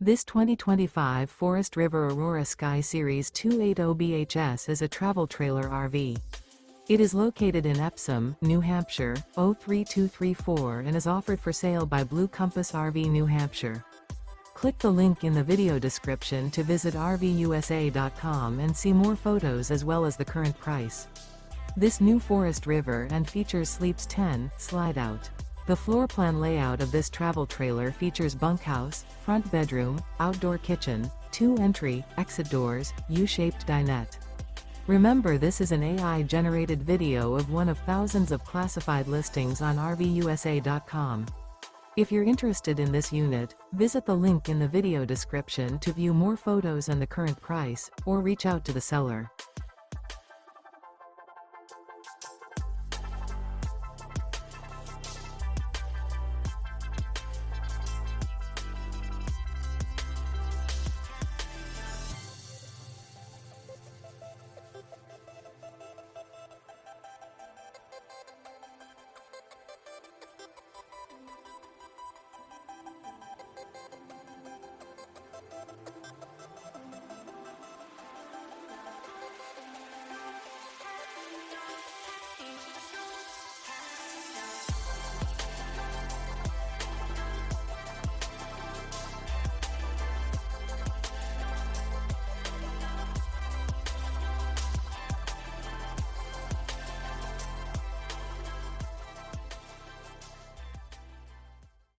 This 2025 Forest River Aurora Sky Series 280 is a travel trailer RV. It is located in Epsom, New Hampshire, 03234 and is offered for sale by Blue Compass RV New Hampshire. Click the link in the video description to visit RVUSA.com and see more photos as well as the current price. This new Forest River and features Sleeps 10, Slideout. The floor plan layout of this travel trailer features bunkhouse, front bedroom, outdoor kitchen, 2 entry, exit doors, U-shaped dinette. Remember, this is an AI-generated video of one of thousands of classified listings on RVUSA.com. If you're interested in this unit, visit the link in the video description to view more photos and the current price, or reach out to the seller.